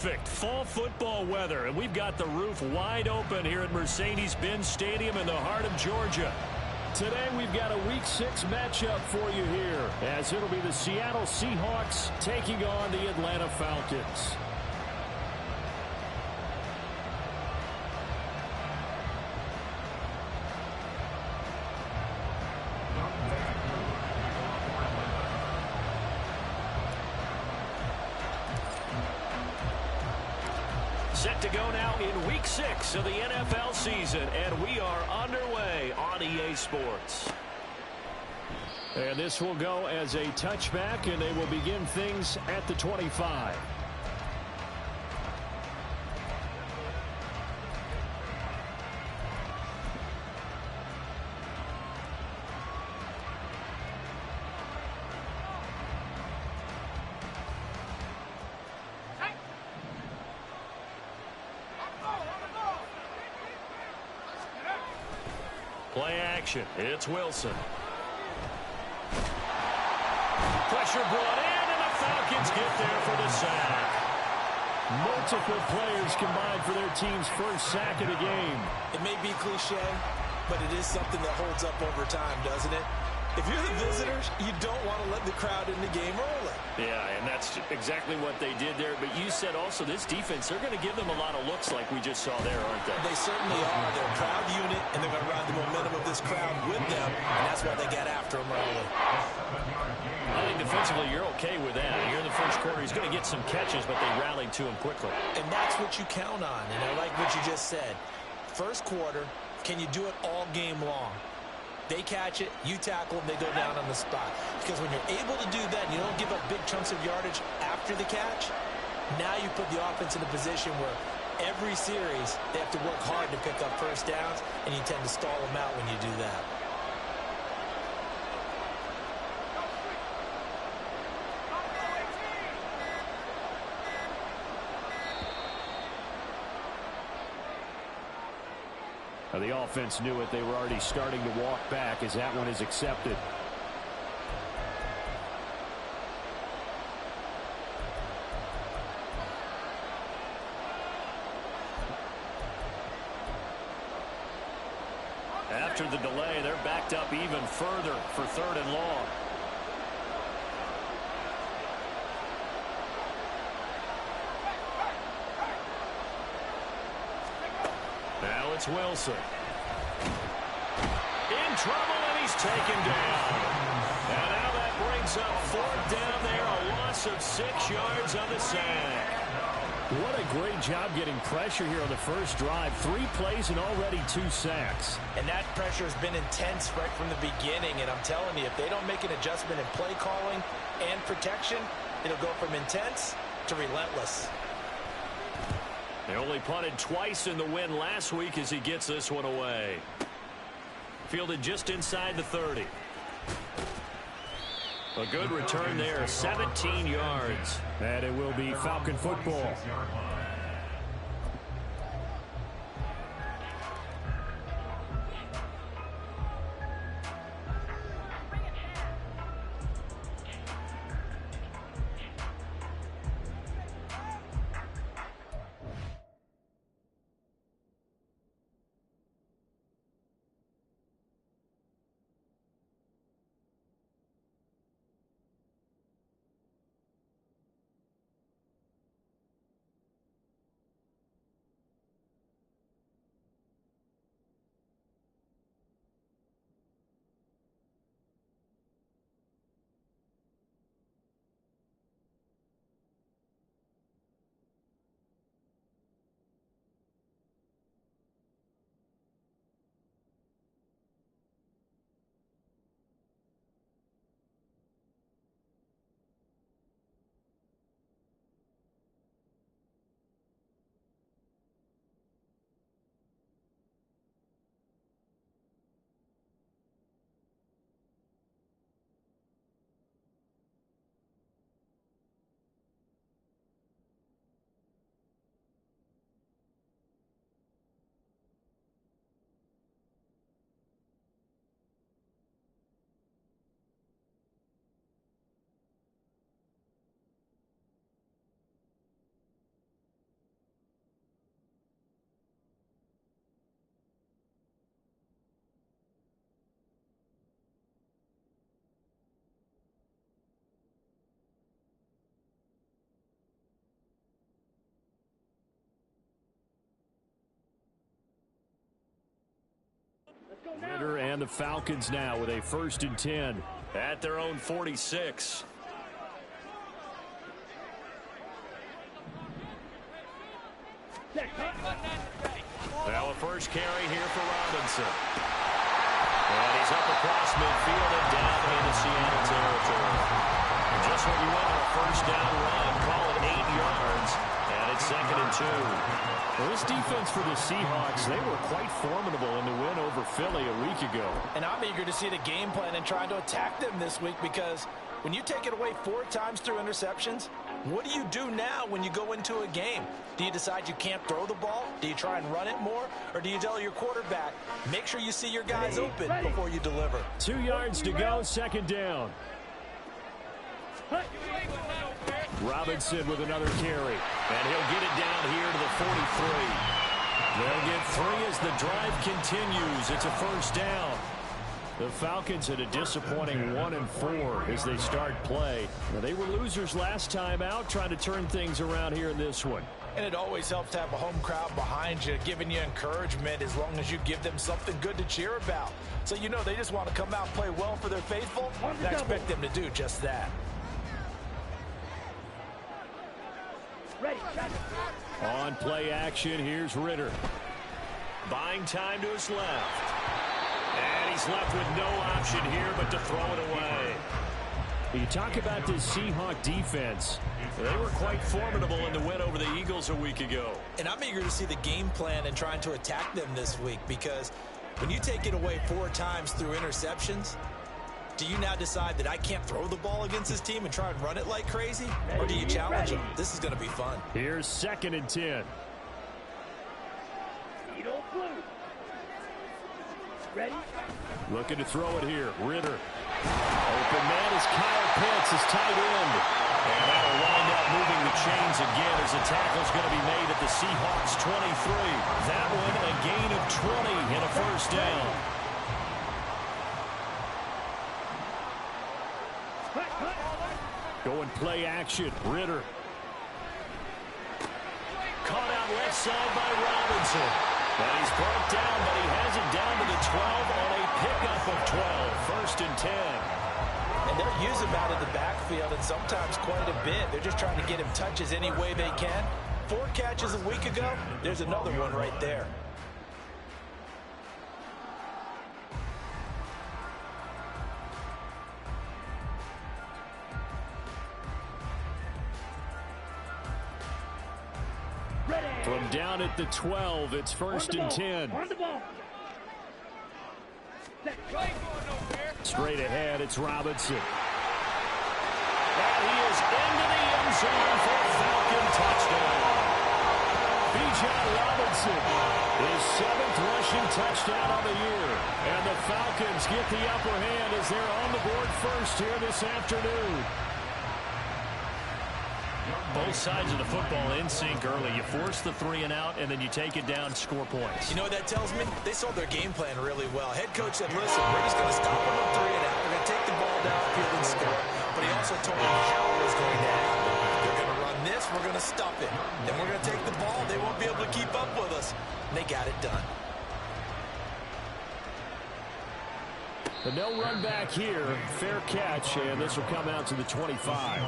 Perfect fall football weather, and we've got the roof wide open here at Mercedes-Benz Stadium in the heart of Georgia. Today we've got a Week 6 matchup for you here, as it'll be the Seattle Seahawks taking on the Atlanta Falcons. Set to go now in Week 6 of the NFL season, and we are underway on EA Sports. And this will go as a touchback, and they will begin things at the 25. Play action. It's Wilson. Pressure brought in, and the Falcons get there for the sack. Multiple players combined for their team's first sack of the game. It may be cliche, but it is something that holds up over time, doesn't it? If you're the visitors, you don't want to let the crowd in the game early. Yeah, and that's exactly what they did there. But you said also this defense, they're going to give them a lot of looks like we just saw there, aren't they? They certainly are. They're a proud unit, and they're going to ride the momentum of this crowd with them, and that's why they get after them early. I think defensively you're okay with that. Here in the first quarter, he's going to get some catches, but they rallied to him quickly. And that's what you count on, and I like what you just said. First quarter, can you do it all game long? They catch it, you tackle them, they go down on the spot. Because when you're able to do that and you don't give up big chunks of yardage after the catch, now you put the offense in a position where every series they have to work hard to pick up first downs, and you tend to stall them out when you do that. Now, the offense knew it. They were already starting to walk back as that one is accepted. After the delay, they're backed up even further for 3rd and long. Now it's Wilson. In trouble, and he's taken down. And now that brings up 4th down there, a loss of 6 yards on the sack. What a great job getting pressure here on the first drive. 3 plays and already 2 sacks. And that pressure has been intense right from the beginning. And I'm telling you, if they don't make an adjustment in play calling and protection, it'll go from intense to relentless. They only punted twice in the win last week as he gets this one away. Fielded just inside the 30. A good return there, 17 yards. And it will be Falcon football. Ritter and the Falcons now with a 1st and 10 at their own 46. Now a first carry here for Robinson. And he's up across midfield and down into Seattle territory. And just when you want a first down run, call it 8 yards. And it's 2nd and 2. Well, this defense for the Seahawks, they were quite formidable in the win over Philly a week ago. And I'm eager to see the game plan and trying to attack them this week, because when you take it away 4 times through interceptions, what do you do now when you go into a game? Do you decide you can't throw the ball? Do you try and run it more? Or do you tell your quarterback, make sure you see your guys open before you deliver? 2 yards to go, 2nd down. Robinson with another carry. And he'll get it down here to the 43. They'll get 3 as the drive continues. It's a 1st down. The Falcons had a disappointing 1-4 as they start play. Now, they were losers last time out, trying to turn things around here in this one. And it always helps to have a home crowd behind you, giving you encouragement as long as you give them something good to cheer about. So you know they just want to come out and play well for their faithful, and I expect them to do just that. On play action, here's Ritter. Buying time to his left. And he's left with no option here but to throw it away. You talk about this Seahawk defense. They were quite formidable in the win over the Eagles a week ago. And I'm eager to see the game plan and trying to attack them this week, because when you take it away 4 times through interceptions, do you now decide that I can't throw the ball against this team and try and run it like crazy? Or do you challenge them? This is going to be fun. Here's 2nd and 10. Ready? Looking to throw it here. Ritter. Open man is Kyle Pitts, his tight end. And that'll wind up moving the chains again as the tackle's going to be made at the Seahawks 23. That one a gain of 20 and a 1st down. Going play action. Ritter. Caught out left side by Robinson. And he's brought down, but he has it down to the 12 on a pickup of 12. 1st and 10. And they'll use him out of the backfield, and sometimes quite a bit. They're just trying to get him touches any way they can. 4 catches a week ago. There's another one right there. From down at the 12, it's 1st and 10. Straight ahead, it's Robinson. And he is into the end zone for a Falcon touchdown. Bijan Robinson, his 7th rushing touchdown on the year. And the Falcons get the upper hand as they're on the board first here this afternoon. Both sides of the football in sync early. You force the 3 and out, and then you take it down, score points. You know what that tells me? They saw their game plan really well. Head coach said, listen, we're just going to stop them on 3 and out. We're going to take the ball downfield and score. But he also told them how it was going to happen. They're going to run this. We're going to stuff it. Then we're going to take the ball. They won't be able to keep up with us. And they got it done. But no run back here. Fair catch, and this will come out to the 25.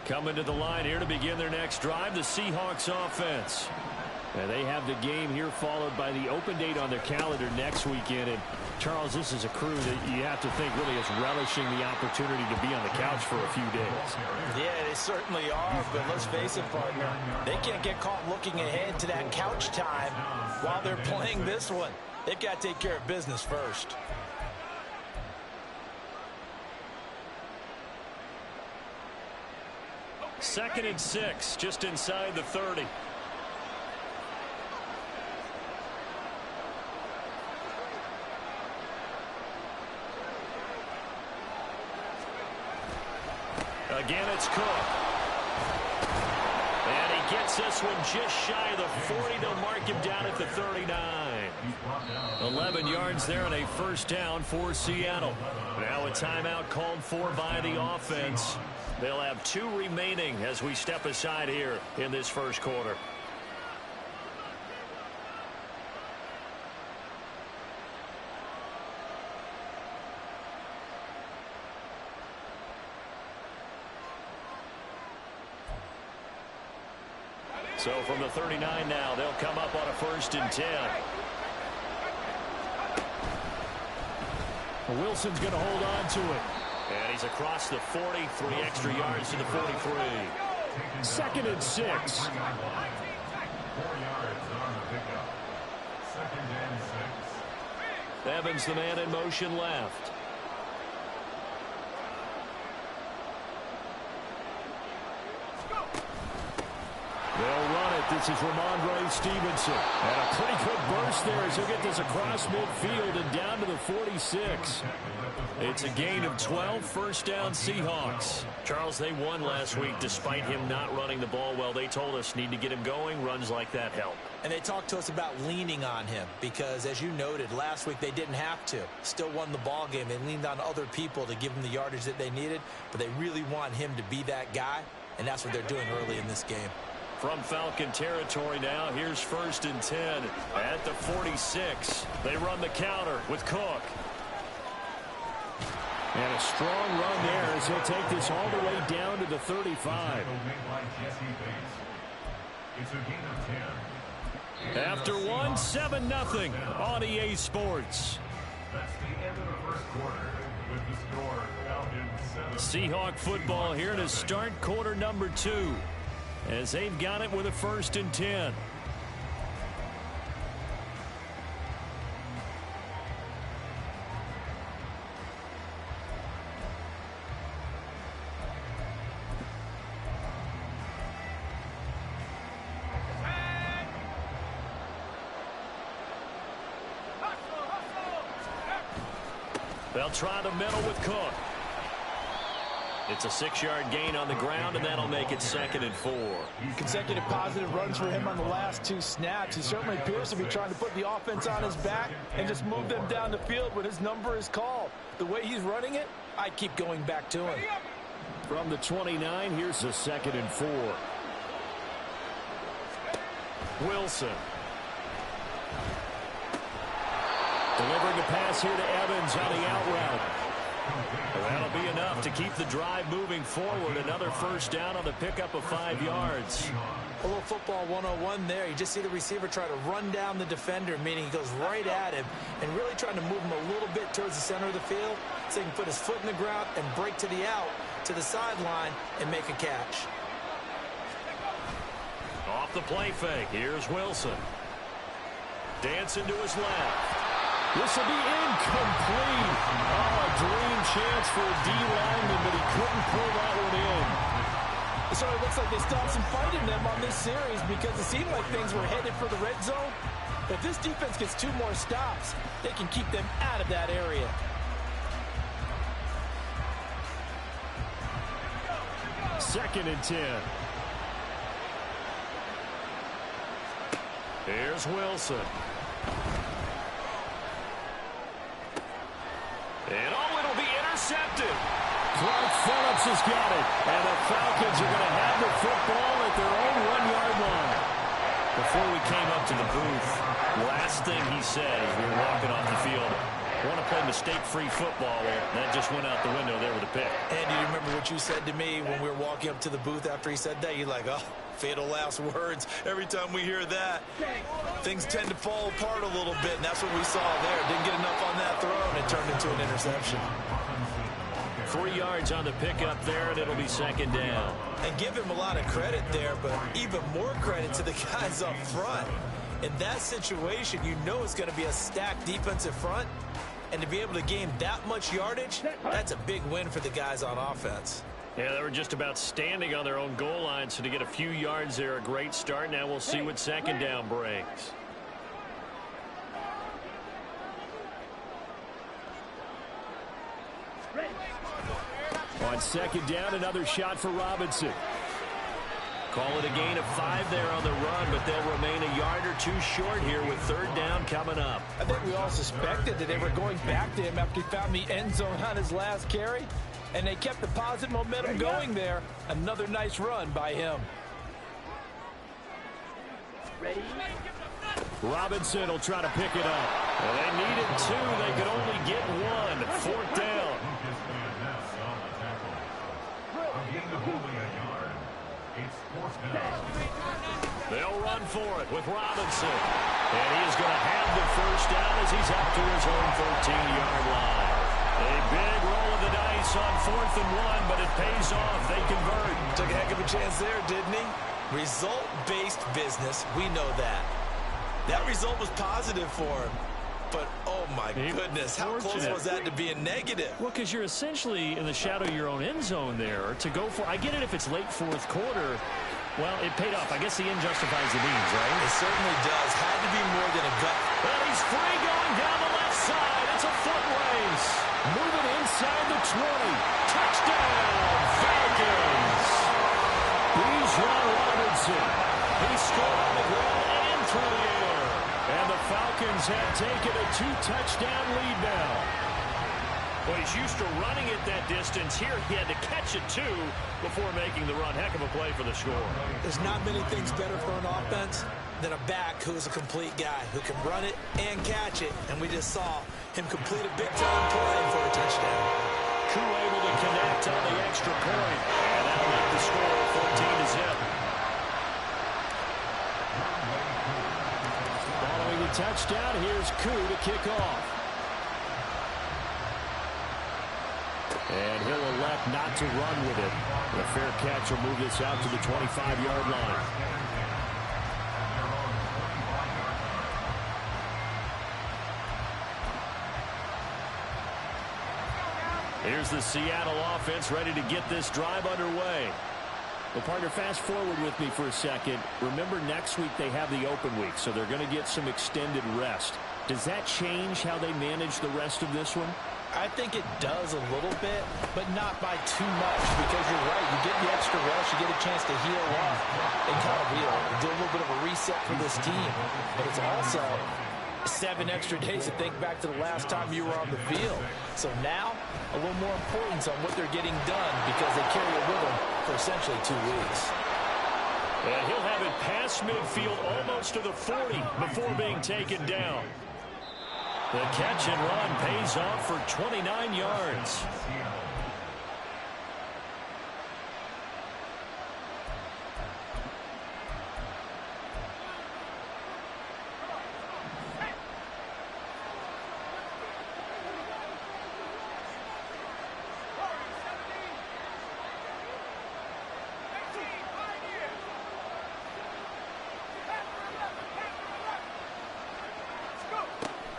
Coming to the line here to begin their next drive, the Seahawks offense. And they have the game here followed by the open date on their calendar next weekend. And, Charles, this is a crew that you have to think really is relishing the opportunity to be on the couch for a few days. Yeah, they certainly are. But let's face it, partner, they can't get caught looking ahead to that couch time while they're playing this one. They've got to take care of business first. Second and 6, just inside the 30. Again, it's Cook. And he gets this one just shy of the 40. They'll mark him down at the 39. 11 yards there and a first down for Seattle. Now a timeout called for by the offense. They'll have 2 remaining as we step aside here in this first quarter. So from the 39 now, they'll come up on a 1st and 10. Wilson's going to hold on to it. And he's across the 40, 3 extra yards to the 43. 2nd and 6. 4 yards on the pickup. 2nd and 6. Evans, the man in motion left. They'll run it. This is Ramondre Stevenson. And a pretty good burst there as he'll get this across midfield and down to the 46. It's a gain of 12, first down Seahawks. Charles, they won last week despite him not running the ball well. They told us need to get him going. Runs like that help. And they talked to us about leaning on him because, as you noted, last week they didn't have to. Still won the ball game. They leaned on other people to give them the yardage that they needed, but they really want him to be that guy, and that's what they're doing early in this game. From Falcon territory now, here's 1st and 10 at the 46. They run the counter with Cook. And a strong run there as he'll take this all the way down to the 35. After 1, 7-0 on EA Sports. That's the end of the first quarter with the score Falcons 7. Seahawk football here to start quarter number 2. As they've got it with a 1st and 10. They'll try the middle with Cook. It's a 6-yard gain on the ground, and that'll make it 2nd and 4. Consecutive positive runs for him on the last 2 snaps. He certainly appears to be trying to put the offense on his back and just move them down the field when his number is called. The way he's running it, I'd keep going back to him. From the 29, here's a 2nd and 4. Wilson. Delivering a pass here to Evans on the out route. That'll be enough to keep the drive moving forward. Another first down on the pickup of 5 yards. A little football 101 there. You just see the receiver try to run down the defender, meaning he goes right at him and really trying to move him a little bit towards the center of the field so he can put his foot in the ground and break to the out, to the sideline, and make a catch. Off the play fake. Here's Wilson. Dancing to his left. This will be incomplete. Oh, a dream chance for a D lineman, but he couldn't pull that one in. It sort of looks like they stopped some fight in them on this series because it seemed like things were headed for the red zone. But if this defense gets 2 more stops, they can keep them out of that area. Second and 10. Here's Wilson. And oh, it'll be intercepted. Clark Phillips has got it. And the Falcons are going to have the football at their own 1-yard line. Before we came up to the booth, last thing he said as we were walking off the field, I want to play mistake-free football. Well, that just went out the window there with a pick. And do you remember what you said to me when we were walking up to the booth after he said that? You're like, oh, fatal last words. Every time we hear that, things tend to fall apart a little bit, and that's what we saw there. Didn't get enough on that throw, and it turned into an interception. 3 yards on the pickup there, and it'll be 2nd down. And give him a lot of credit there, but even more credit to the guys up front. In that situation, you know it's going to be a stacked defensive front, and to be able to gain that much yardage, that's a big win for the guys on offense. Yeah, they were just about standing on their own goal line, so to get a few yards there, a great start. Now we'll see what 2nd down brings. On 2nd down, another shot for Robinson. Call it a gain of 5 there on the run, but they'll remain a yard or 2 short here with 3rd down coming up. I think we all suspected that they were going back to him after he found the end zone on his last carry, and they kept the positive momentum going there. Another nice run by him. Robinson will try to pick it up. Well, they needed 2. They could only get 1. 4th down. They'll run for it with Robinson. And he is going to have the 1st down as he's up to his own 13-yard line. A big roll of the dice on 4th and 1, but it pays off. They convert. Took a heck of a chance there, didn't he? Result-based business, we know that. That result was positive for him. But, oh, my goodness, how close was that to being negative? Well, because you're essentially in the shadow of your own end zone there to go for. I get it if it's late 4th quarter. Well, it paid off. I guess the end justifies the means, right? It certainly does. Had to be more than a gut. Well, he's free going down the left side. It's a foot race. Moving inside the 20. Touchdown, Falcons. Bijan Robinson. He scored on the ground and through the air. And the Falcons have taken a 2-touchdown lead now. Well, he's used to running it that distance. Here, he had to catch it, too, before making the run. Heck of a play for the score. There's not many things better for an offense than a back who's a complete guy who can run it and catch it. And we just saw him complete a big-time play for a touchdown. Koo able to connect on the extra point. And that'll make the score 14-0. Following the touchdown, here's Koo to kick off. And he'll elect not to run with it. A fair catch will move this out to the 25-yard line. Here's the Seattle offense ready to get this drive underway. Well, partner, fast forward with me for a second. Remember, next week they have the open week, so they're going to get some extended rest. Does that change how they manage the rest of this one? I think it does a little bit, but not by too much, because you're right. You get the extra rest. You get a chance to heal up and kind of do a little bit of a reset for this team. But it's also 7 extra days to think back to the last time you were on the field. So now, a little more importance on what they're getting done because they carry it with them for essentially 2 weeks. And he'll have it past midfield almost to the 40 before being taken down. The catch and run pays off for 29 yards.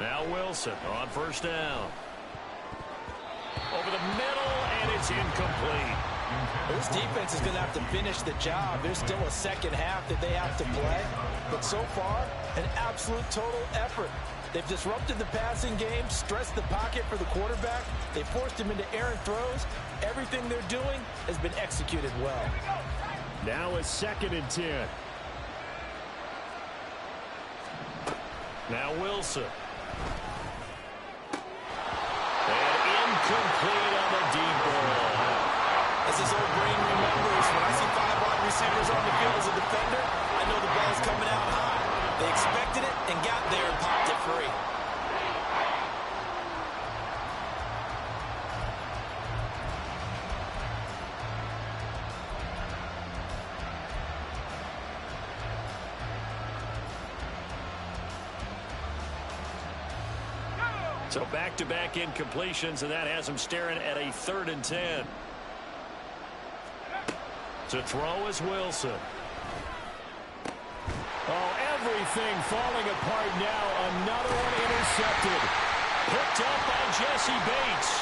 Now Wilson on 1st down. Over the middle, and it's incomplete. This defense is going to have to finish the job. There's still a second half that they have to play. But so far, an absolute total effort. They've disrupted the passing game, stressed the pocket for the quarterback. They forced him into errant throws. Everything they're doing has been executed well. Now a 2nd and 10. Now Wilson. Complete on the deep ball. As his old brain remembers, when I see 5 wide receivers on the field as a defender, I know the ball's coming out high. They expected it and got there and popped it free. So back-to-back incompletions, and that has him staring at a 3rd and 10. To throw is Wilson. Oh, everything falling apart now. Another one intercepted. Picked up by Jesse Bates.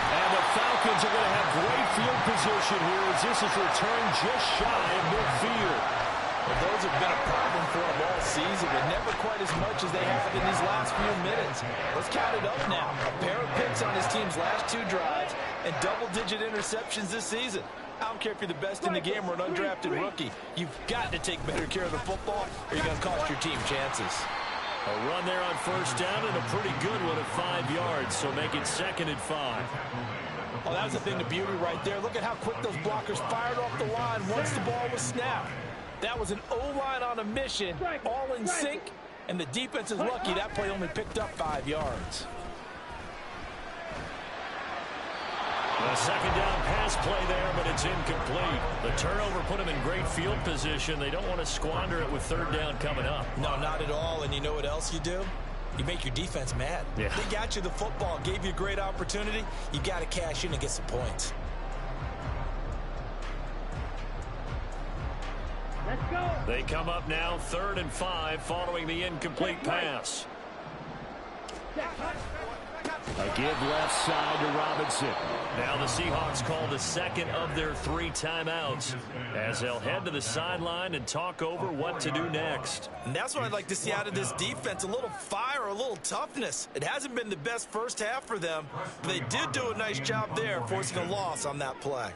And the Falcons are going to have great field position here as this is returned just shy of midfield. Well, those have been a problem for them all season, but never quite as much as they have in these last few minutes. Let's count it up now. A pair of picks on his team's last 2 drives and double-digit interceptions this season. I don't care if you're the best in the game or an undrafted rookie. You've got to take better care of the football or you're going to cost your team chances. A run there on first down and a pretty good one at 5 yards, so make it 2nd and 5. Oh, that was the thing, the beauty right there. Look at how quick those blockers fired off the line once the ball was snapped. That was an O-line on a mission, all in sync, and the defense is lucky that play only picked up 5 yards. A 2nd down pass play there, but it's incomplete. The turnover put them in great field position. They don't want to squander it with 3rd down coming up. No, not at all. And you know what else you do? You make your defense mad. Yeah. They got you the football, gave you a great opportunity. You got to cash in and get some points. Let's go. They come up now 3rd and 5 following the incomplete pass. A give left side to Robinson. Now the Seahawks call the 2nd of their 3 timeouts as they'll head to the sideline and talk over what to do next. And that's what I'd like to see out of this defense, a little fire, a little toughness. It hasn't been the best first half for them, but they did do a nice job there forcing a loss on that play.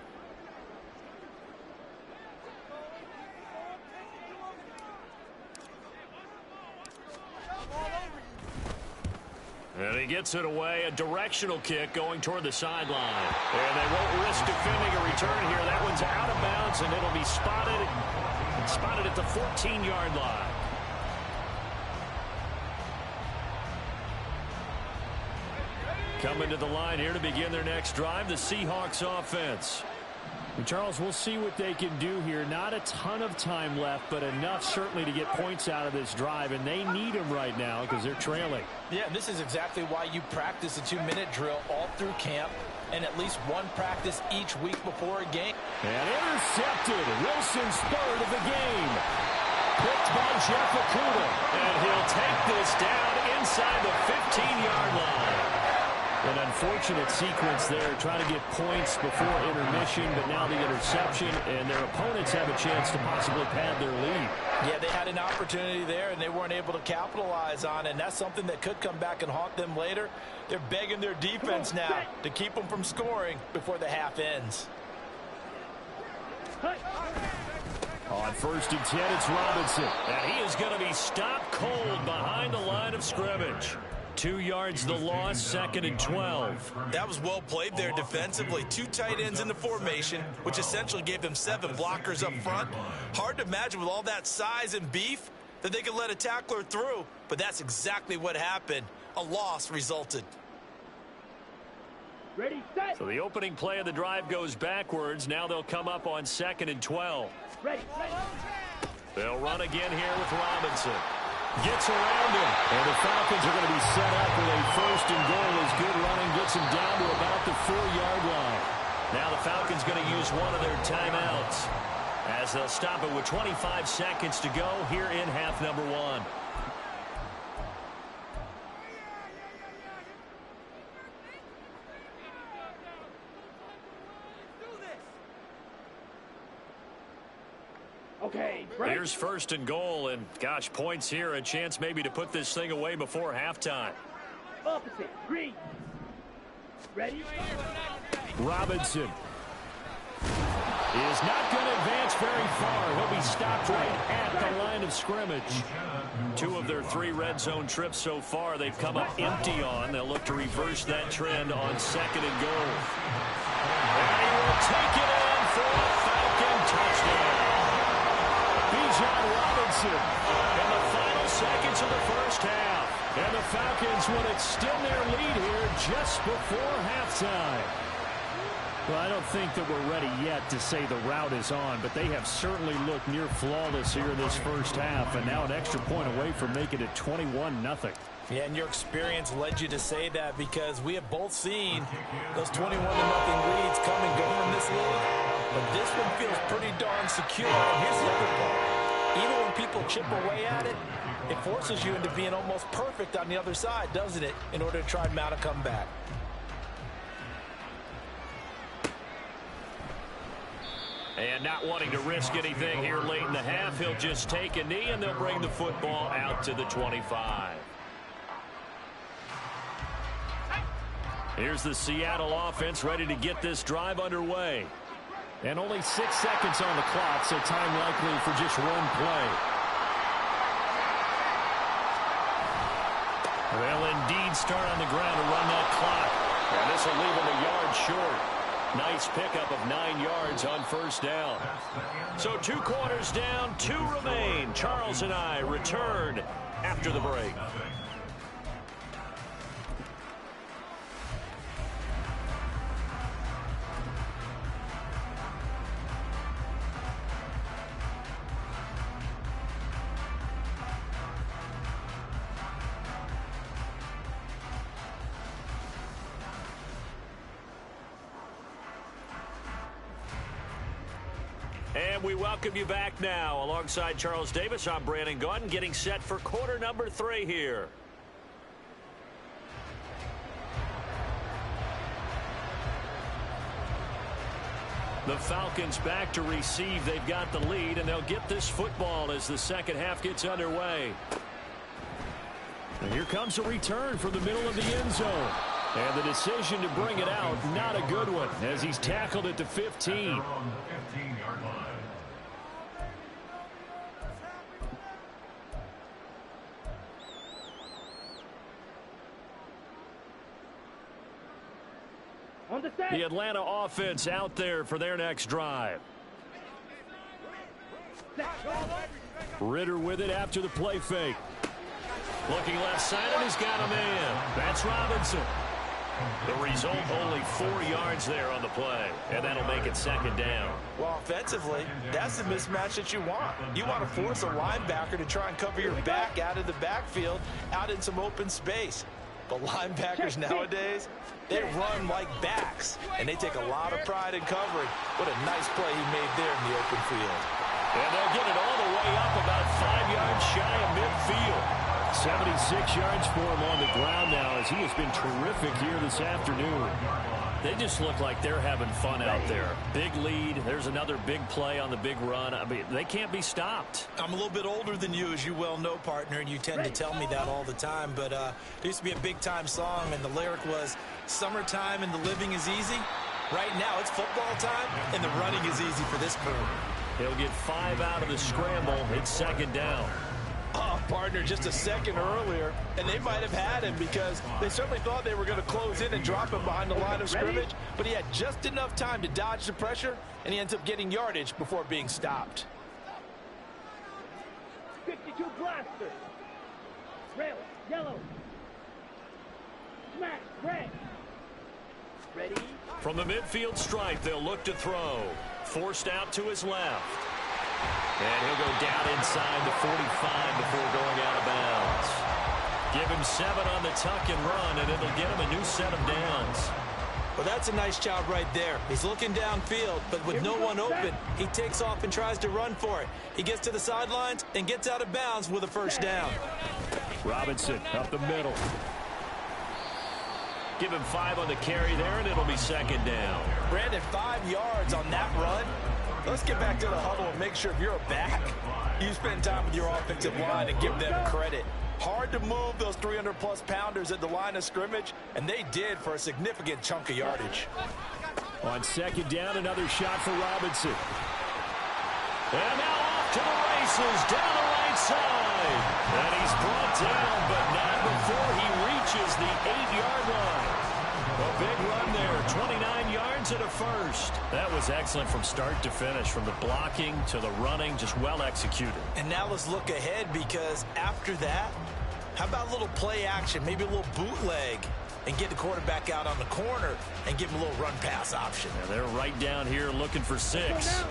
And he gets it away, a directional kick going toward the sideline. And they won't risk defending a return here. That one's out of bounds, and it'll be spotted at the 14-yard line. Coming to the line here to begin their next drive, the Seahawks offense. And Charles, we'll see what they can do here. Not a ton of time left, but enough certainly to get points out of this drive, and they need them right now because they're trailing. Yeah, this is exactly why you practice a 2-minute drill all through camp and at least one practice each week before a game. And intercepted. Wilson's 3rd of the game. Picked by Jeff Okudah. And he'll take this down inside the 15-yard line. An unfortunate sequence there, trying to get points before intermission, but now the interception, and their opponents have a chance to possibly pad their lead. Yeah, they had an opportunity there, and they weren't able to capitalize on it, and that's something that could come back and haunt them later. They're begging their defense now to keep them from scoring before the half ends. On 1st and 10, it's Robinson. And he is going to be stopped cold behind the line of scrimmage. 2 yards the loss, 2nd and 12. That was well played there defensively. 2 tight ends in the formation, which essentially gave them 7 blockers up front. Hard to imagine with all that size and beef that they could let a tackler through, but that's exactly what happened. A loss resulted. Ready, set. So the opening play of the drive goes backwards. Now they'll come up on 2nd and 12. Ready, set. They'll run again here with Robinson. Gets around him. And the Falcons are going to be set up with a 1st and goal as good running gets him down to about the 4-yard line. Now the Falcons going to use one of their timeouts as they'll stop it with 25 seconds to go here in half number 1. Okay, break. Here's 1st and goal, and gosh, points here, a chance maybe to put this thing away before halftime. Opposite, green. Ready? Robinson is not going to advance very far. He'll be stopped right at the line of scrimmage. 2 of their 3 red zone trips so far they've come up empty on. They'll look to reverse that trend on 2nd and goal. And he will take it in for a Falcon touchdown. Bijan Robinson in the final seconds of the first half. And the Falcons will extend their lead here just before halftime. Well, I don't think that we're ready yet to say the route is on, but they have certainly looked near flawless here in this first half, and now an extra point away from making it 21-0. Yeah, and your experience led you to say that because we have both seen those 21-0 leads come and go in this league. But this one feels pretty darn secure. And here's the other part. Even when people chip away at it, it forces you into being almost perfect on the other side, doesn't it, in order to try and mount a comeback. And not wanting to risk anything here late in the half, he'll just take a knee, and they'll bring the football out to the 25. Here's the Seattle offense ready to get this drive underway. And only 6 seconds on the clock, so time likely for just one play. They'll indeed start on the ground to run that clock. And this will leave them a yard short. Nice pickup of 9 yards on first down. So 2 quarters down, 2 remain. Charles and I return after the break. And we welcome you back now. Alongside Charles Davis, I'm Brandon Gaudin, getting set for quarter number 3 here. The Falcons back to receive. They've got the lead, and they'll get this football as the second half gets underway. And here comes a return from the middle of the end zone. And the decision to bring it out, not a good one, as he's tackled at the 15. The Atlanta offense out there for their next drive. Ritter with it after the play fake. Looking left side, and he's got a man. That's Robinson. The result, only 4 yards there on the play, and that'll make it second down. Well, offensively, that's the mismatch that you want. You want to force a linebacker to try and cover your back out of the backfield, out in some open space. But linebackers nowadays, they run like backs, and they take a lot of pride in covering. What a nice play he made there in the open field. And they'll get it all the way up about 5 yards shy of midfield. 76 yards for him on the ground now, as he has been terrific here this afternoon. They just look like they're having fun out there. Big lead. There's another big play on the big run. I mean, they can't be stopped. I'm a little bit older than you, as you well know, partner, and you tend to tell me that all the time. But there used to be a big-time song, and the lyric was, "Summertime and the living is easy." Right now, it's football time, and the running is easy for this crew. He'll get 5 out of the scramble. It's second down. Oh, partner, just a second earlier, and they might have had him because they certainly thought they were going to close in and drop him behind the line of scrimmage, but he had just enough time to dodge the pressure, and he ends up getting yardage before being stopped. 52 blaster. Rail, yellow. Smash, red. Ready? From the midfield stripe, they'll look to throw. Forced out to his left. And he'll go down inside the 45 before going out of bounds. Give him 7 on the tuck and run, and it'll get him a new set of downs. Well, that's a nice job right there. He's looking downfield, but with no one open, he takes off and tries to run for it. He gets to the sidelines and gets out of bounds with a first down. Robinson up the middle. Give him 5 on the carry there, and it'll be second down. Brandon, 5 yards on that run. Let's get back to the huddle and make sure if you're a back, you spend time with your offensive line and give them credit. Hard to move those 300-plus pounders at the line of scrimmage, and they did for a significant chunk of yardage. On second down, another shot for Robinson. And now off to the races down the right side. And he's brought down, but not before he reaches the 8-yard line. A big run there, 29 yards and a first. That was excellent from start to finish, from the blocking to the running, just well executed. And now let's look ahead, because after that, how about a little play action, maybe a little bootleg, and get the quarterback out on the corner and give him a little run pass option. Yeah, they're right down here looking for 6.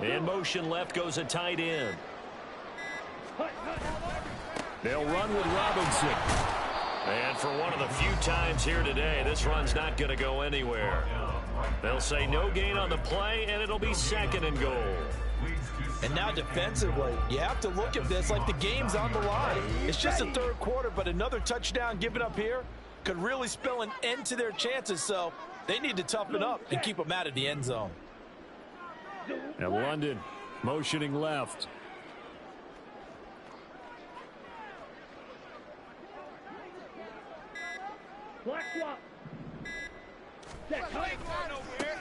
In motion left goes a tight end. They'll run with Robinson. And for one of the few times here today, this run's not going to go anywhere. They'll say no gain on the play, and it'll be second and goal. And now defensively, you have to look at this like the game's on the line. It's just the third quarter, but another touchdown given up here could really spell an end to their chances, so they need to toughen up and keep them out of the end zone. And London motioning left. Black swap.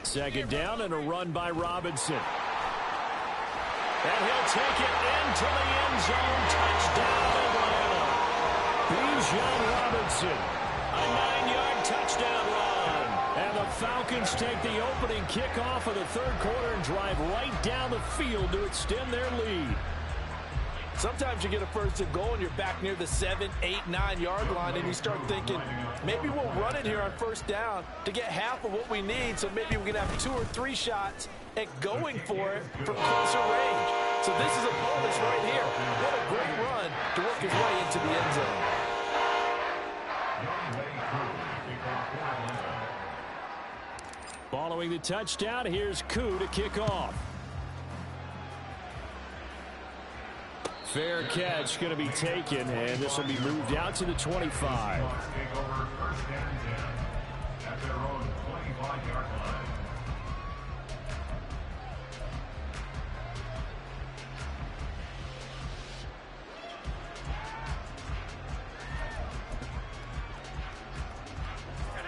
Second down and a run by Robinson. And he'll take it into the end zone. Touchdown, Atlanta. Bijan Robinson. A 9-yard touchdown run. And the Falcons take the opening kickoff of the third quarter and drive right down the field to extend their lead. Sometimes you get a first and goal and you're back near the 7, 8, 9-yard line and you start thinking, maybe we'll run it here on first down to get half of what we need, so maybe we can have 2 or 3 shots at going for it for closer range. So this is a bonus right here. What a great run to work his way into the end zone. Following the touchdown, here's Koo to kick off. Fair catch going to be taken, and this will be moved out to the 25.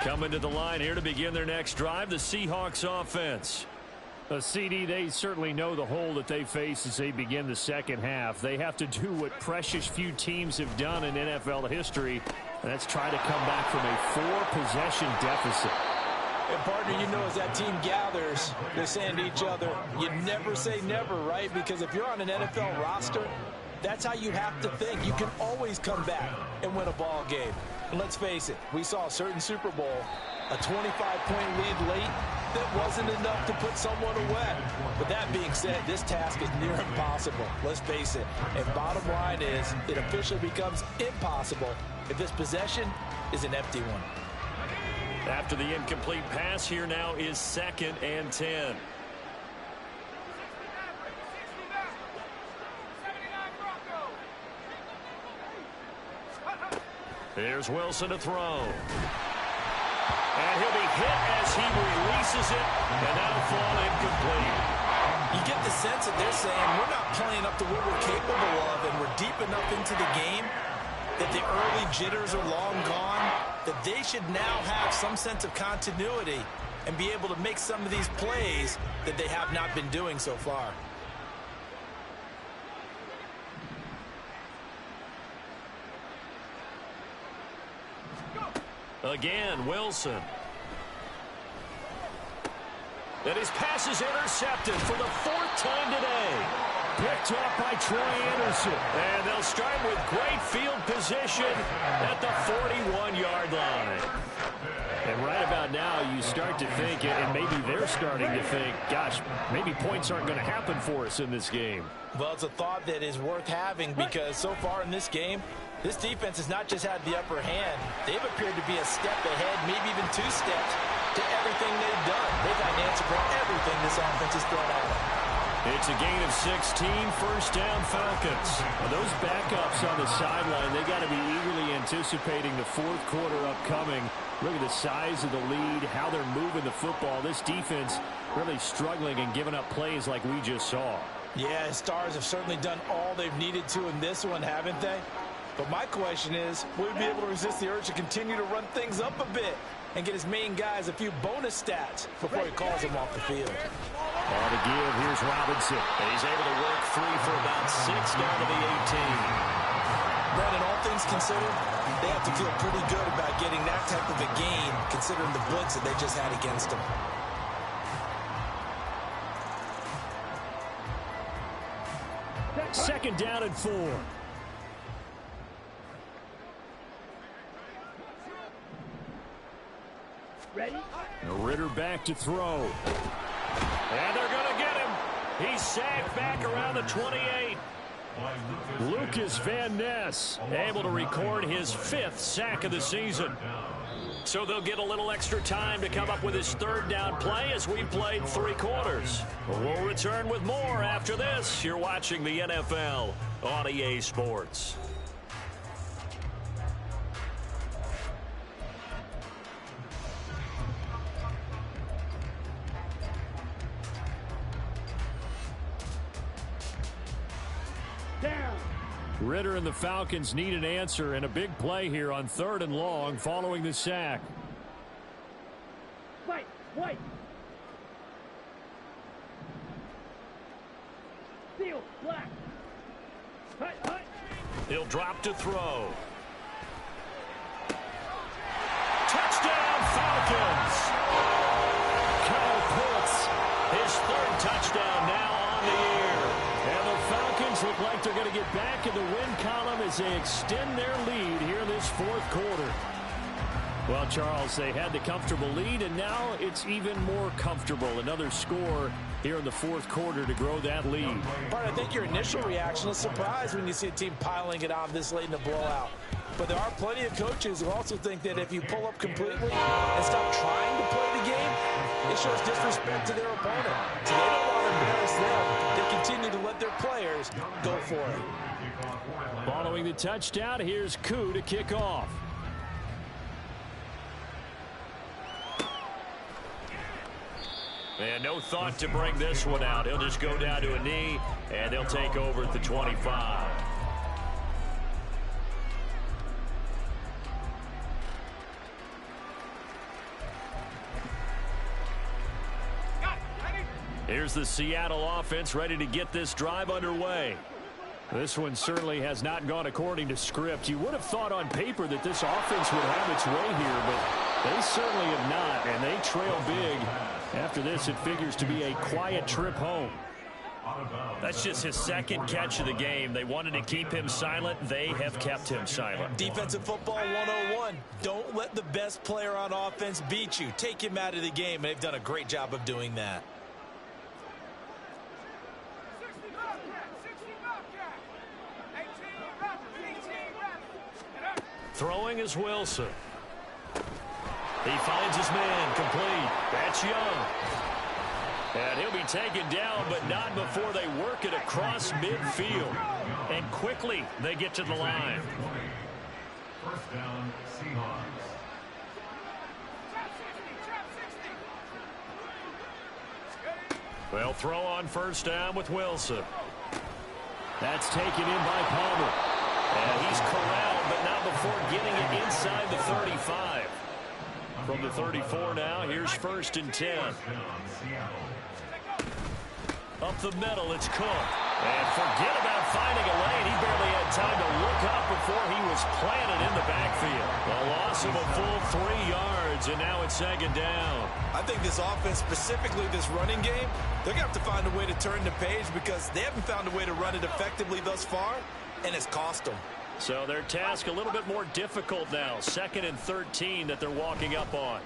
Coming to the line here to begin their next drive, the Seahawks offense. CD, they certainly know the hole that they face as they begin the second half. They have to do what precious few teams have done in NFL history, and that's try to come back from a 4-possession deficit. And partner, you know, as that team gathers, they're saying to each other, you never say never, right? Because if you're on an NFL roster, that's how you have to think. You can always come back and win a ball game. And let's face it, we saw a certain Super Bowl, a 25-point lead late, that wasn't enough to put someone away. But that being said, this task is near impossible. Let's face it. And bottom line is, it officially becomes impossible if this possession is an empty one. After the incomplete pass, here now is 2nd and 10. Here's Wilson to throw. And he'll be hit as he releases it, and that'll fall incomplete. You get the sense that they're saying we're not playing up to what we're capable of, and we're deep enough into the game that the early jitters are long gone, that they should now have some sense of continuity and be able to make some of these plays that they have not been doing so far. Again, Wilson. And his pass is intercepted for the 4th time today. Picked off by Troy Anderson. And they'll start with great field position at the 41-yard line. And right about now, you start to think, and maybe they're starting to think, gosh, maybe points aren't going to happen for us in this game. Well, it's a thought that is worth having because so far in this game, this defense has not just had the upper hand. They've appeared to be a step ahead, maybe even 2 steps to everything they've done. They've had an answer for everything this offense has thrown at them. It's a gain of 16, first down Falcons. Now, those backups on the sideline, they got to be eagerly anticipating the 4th quarter upcoming. Look at the size of the lead, how they're moving the football. This defense really struggling and giving up plays like we just saw. Yeah, Stars have certainly done all they've needed to in this one, haven't they? But my question is, will he be able to resist the urge to continue to run things up a bit and get his main guys a few bonus stats before he calls them off the field? All to give, here's Robinson. And he's able to work free for about 6 down to the 18. Brandon, all things considered, they have to feel pretty good about getting that type of a gain considering the blitz that they just had against them. Second down and 4. Ready? Ritter back to throw. And they're going to get him. He's sacked back around the 28. Lucas Van Ness able to record his 5th sack of the season. So they'll get a little extra time to come up with his 3rd down play as we've played 3 quarters. We'll return with more after this. You're watching the NFL on EA Sports. Down. Ritter and the Falcons need an answer and a big play here on 3rd and long following the sack. Fight. White. Seal. Black. Hut. Hut. He'll drop to throw. Touchdown Falcons! Kyle Pitts, his 3rd touchdown now on the year. And the Falcons look like they're going to get back in the win column as they extend their lead here in this 4th quarter. Well, Charles, they had the comfortable lead, and now it's even more comfortable. Another score here in the 4th quarter to grow that lead. Bart, I think your initial reaction is surprise when you see a team piling it on this late in the blowout. But there are plenty of coaches who also think that if you pull up completely and stop trying to play the game, it shows disrespect to their opponent. So they don't want to embarrass them. They continue to let their players go for it. Following the touchdown, here's Koo to kick off. And no thought to bring this one out. He'll just go down to a knee, and they'll take over at the 25. Here's the Seattle offense ready to get this drive underway. This one certainly has not gone according to script. You would have thought on paper that this offense would have its way here, but they certainly have not, and they trail big. After this, it figures to be a quiet trip home. That's just his 2nd catch of the game. They wanted to keep him silent. They have kept him silent. Defensive football 101. Don't let the best player on offense beat you. Take him out of the game. They've done a great job of doing that. Throwing is Wilson. He finds his man complete. That's Young. And he'll be taken down, but not before they work it across midfield. And quickly they get to the line. First down, Seahawks. They'll throw on first down with Wilson. That's taken in by Palmer. And he's corralled, but not before getting it inside the 35. From the 34 now, here's 1st and 10. Up the middle, it's Cook. And forget about finding a lane. He barely had time to look up before he was planted in the backfield. A loss of a full 3 yards, and now it's 2nd down. I think this offense, specifically this running game, they're going to have to find a way to turn the page because they haven't found a way to run it effectively thus far, and it's cost them. So their task a little bit more difficult now. 2nd and 13 that they're walking up on.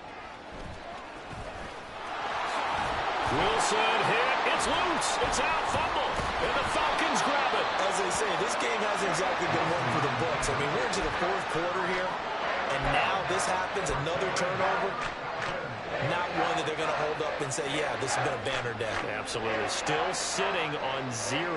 Wilson hit. It's loose. It's out. Fumble. And the Falcons grab it. As they say, this game hasn't exactly been one for the books. I mean, we're into the 4th quarter here, and now this happens, another turnover. Not one that they're going to hold up and say, yeah, this has been a banner day. Absolutely. Still sitting on 0.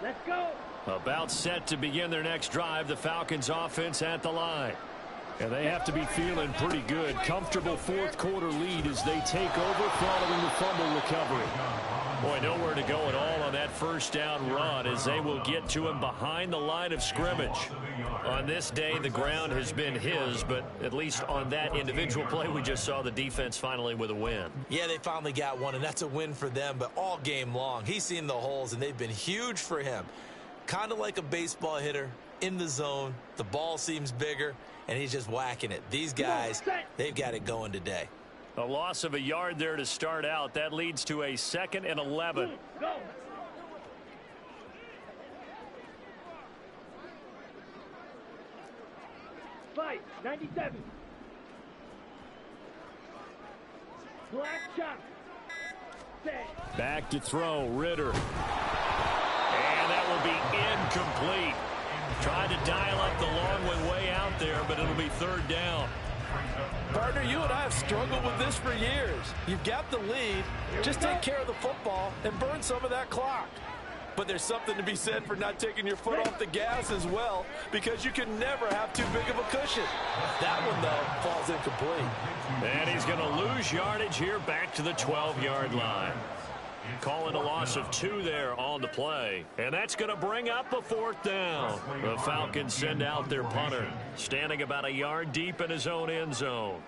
Let's go. About set to begin their next drive, the Falcons offense at the line. And they have to be feeling pretty good. Comfortable 4th quarter lead as they take over following the fumble recovery. Boy, nowhere to go at all on that first down run as they will get to him behind the line of scrimmage. On this day, the ground has been his, but at least on that individual play, we just saw the defense finally with a win. Yeah, they finally got one, and that's a win for them, but all game long, he's seen the holes, and they've been huge for him. Kind of like a baseball hitter in the zone. The ball seems bigger, and he's just whacking it. These guys, they've got it going today. A loss of a yard there to start out. That leads to a 2nd and 11. Go. Fight. 97. Black shot. Set. Back to throw, Ritter. And that will be incomplete. Tried to dial up the long one way out there, but it'll be 3rd down. Partner, you and I have struggled with this for years. You've got the lead. Just take care of the football and burn some of that clock. But there's something to be said for not taking your foot off the gas as well, because you can never have too big of a cushion. That one, though, falls incomplete. And he's going to lose yardage here back to the 12-yard line. Calling a loss of 2 there on the play. And that's going to bring up a 4th down. The Falcons send out their punter, standing about a yard deep in his own end zone.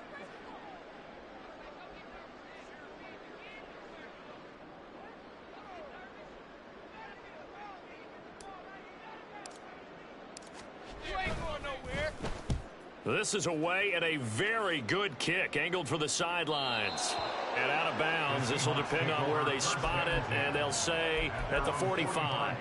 This is away and a very good kick, angled for the sidelines. And out of bounds. This will depend on where they spot it, and they'll say at the 45.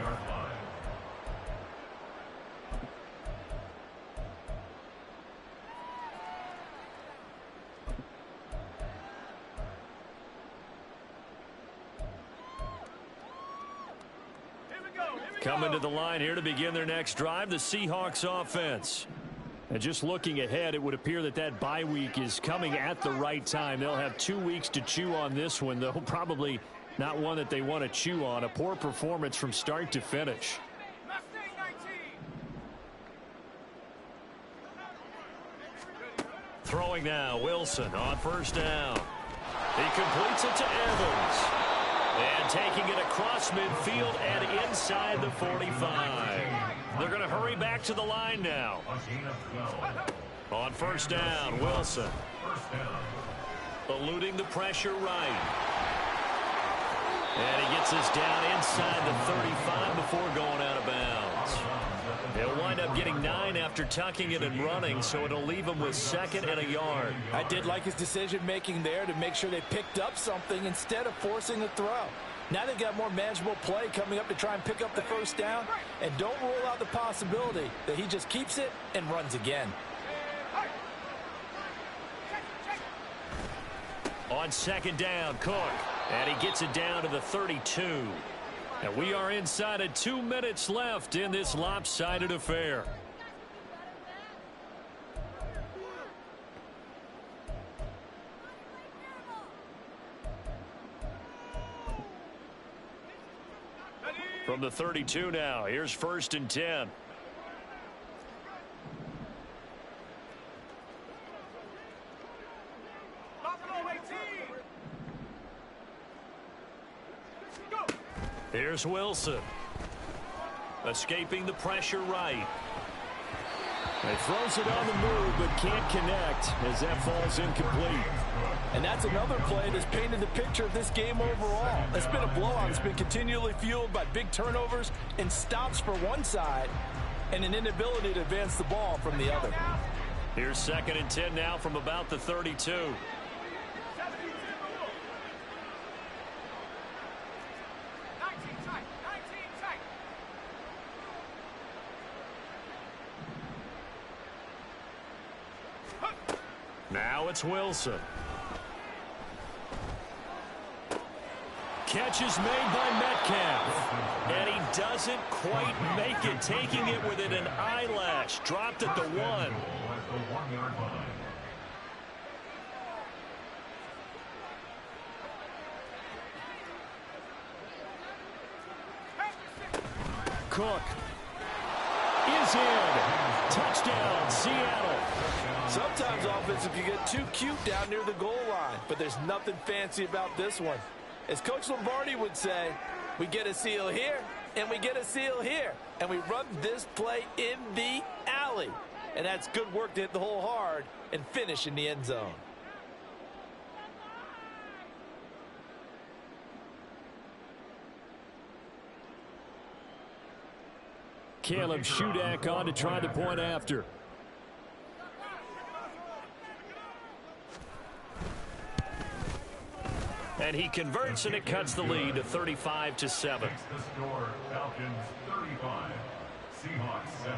Coming to the line here to begin their next drive, the Seahawks offense. And just looking ahead, it would appear that that bye week is coming at the right time. They'll have 2 weeks to chew on this one, though probably not one that they want to chew on. A poor performance from start to finish. Throwing now, Wilson on 1st down. He completes it to Evans. And taking it across midfield and inside the 45. They're going to hurry back to the line now. On 1st down, Wilson. Eluding the pressure right. And he gets this down inside the 35 before going out of bounds. He'll wind up getting 9 after tucking it and running, so it'll leave him with 2nd and a yard. I did like his decision-making there to make sure they picked up something instead of forcing a throw. Now they've got more manageable play coming up to try and pick up the 1st down. And don't rule out the possibility that he just keeps it and runs again. On 2nd down, Cook. And he gets it down to the 32. And we are inside of 2 minutes left in this lopsided affair. From the 32 now, here's 1st and 10. Here's Wilson. Escaping the pressure right. He throws it on the move, but can't connect as that falls incomplete. And that's another play that's painted the picture of this game overall. It's been a blowout. It's been continually fueled by big turnovers and stops for one side and an inability to advance the ball from the other. Here's 2nd and 10 now from about the 32. Now it's Wilson. Catch is made by Metcalf. And he doesn't quite make it, taking it within an eyelash. Dropped at the 1. Cook is in. Touchdown, Seattle. Sometimes offensive can get too cute down near the goal line, but there's nothing fancy about this one. As Coach Lombardi would say, we get a seal here, and we get a seal here, and we run this play in the alley. And that's good work to hit the hole hard and finish in the end zone. Caleb Shudak on to try the point after. And he converts, and it cuts the lead to 35-7. The score, Falcons 35, Seahawks 7.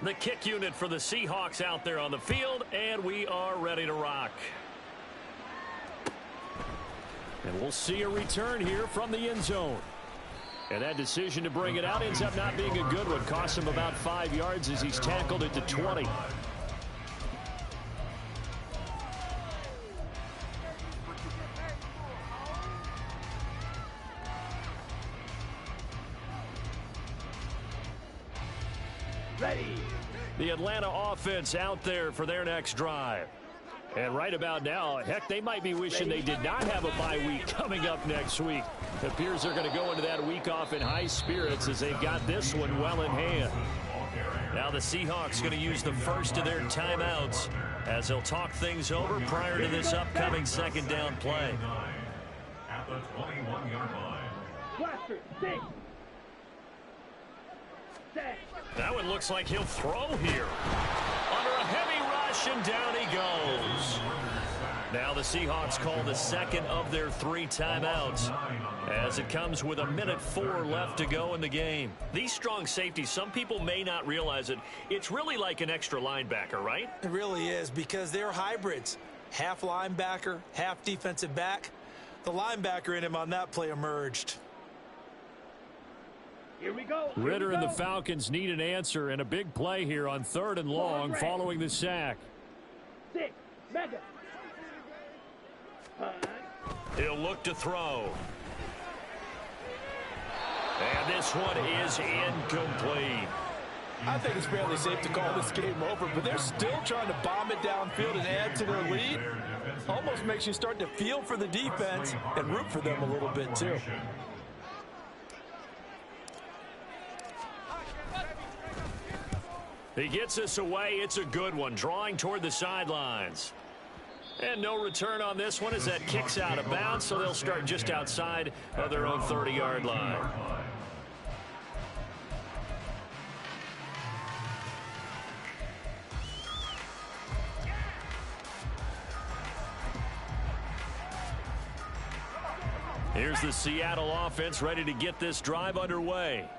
The kick unit for the Seahawks out there on the field, and we are ready to rock. And we'll see a return here from the end zone. And that decision to bring it out ends up not being a good one. Costs him about 5 yards as he's tackled at the 20. Ready. The Atlanta offense out there for their next drive. And right about now, heck, they might be wishing they did not have a bye week coming up next week. It appears they're going to go into that week off in high spirits as they've got this one well in hand. Now the Seahawks going to use the first of their timeouts as they'll talk things over prior to this upcoming second down play. At the 21-yard line. Blaster, six. Set. That one looks like he'll throw here. Under a heavy rush, and down he goes. Now the Seahawks call the second of their 3 timeouts as it comes with 1:04 left to go in the game. These strong safeties, some people may not realize it. It's really like an extra linebacker, right? It really is, because they're hybrids. Half linebacker, half defensive back. The linebacker in him on that play emerged. Here we go. Ritter and the Falcons need an answer, and a big play here on 3rd and long following the sack. 6. Mega. He'll look to throw. And this one is incomplete. I think it's fairly safe to call this game over, but they're still trying to bomb it downfield and add to their lead. Almost makes you start to feel for the defense and root for them a little bit too. He gets us away. It's a good one, drawing toward the sidelines. And no return on this one as that kicks out of bounds, so they'll start just outside of their own 30-yard line. Here's the Seattle offense ready to get this drive underway.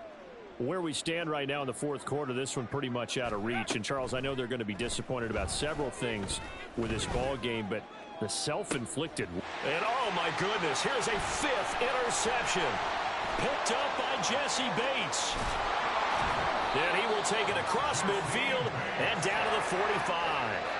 Where we stand right now in the 4th quarter, this one pretty much out of reach. And, Charles, I know they're going to be disappointed about several things with this ball game, but the self-inflicted. And, oh, my goodness, here's a 5th interception. Picked up by Jesse Bates. And he will take it across midfield and down to the 45.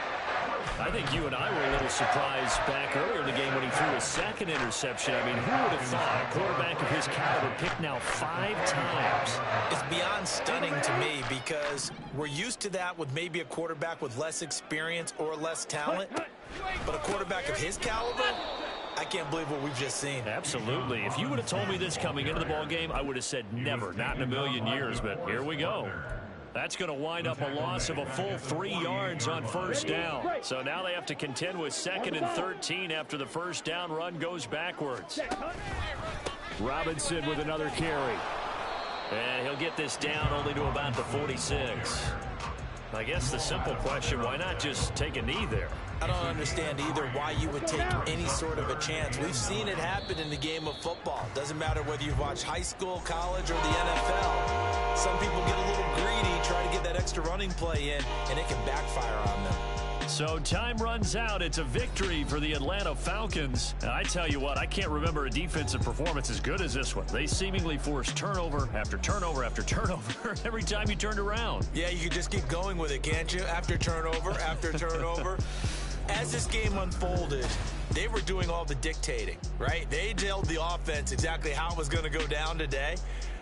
I think you and I were a little surprised back earlier in the game when he threw his 2nd interception. I mean, who would have thought a quarterback of his caliber picked now 5 times? It's beyond stunning to me, because we're used to that with maybe a quarterback with less experience or less talent. But a quarterback of his caliber, I can't believe what we've just seen. Absolutely. If you would have told me this coming into the ball game, I would have said never, not in a million years. But here we go. That's going to wind up a loss of a full 3 yards on 1st down. So now they have to contend with 2nd and 13 after the 1st down run goes backwards. Robinson with another carry. And he'll get this down only to about the 46. I guess the simple question, why not just take a knee there? I don't understand either why you would take any sort of a chance. We've seen it happen in the game of football. Doesn't matter whether you've watched high school, college, or the NFL. Some people get a little greedy, try to get that extra running play in, and it can backfire on them. So time runs out. It's a victory for the Atlanta Falcons. And I tell you what, I can't remember a defensive performance as good as this one. They seemingly forced turnover after turnover after turnover every time you turned around. Yeah, you can just keep going with it, can't you? After turnover, after turnover. As this game unfolded, they were doing all the dictating, right? They told the offense exactly how it was going to go down today.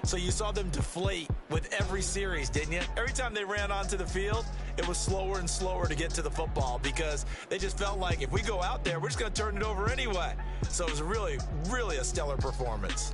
So you saw them deflate with every series, didn't you? Every time they ran onto the field, it was slower and slower to get to the football because they just felt like if we go out there, we're just going to turn it over anyway. So it was really, really a stellar performance.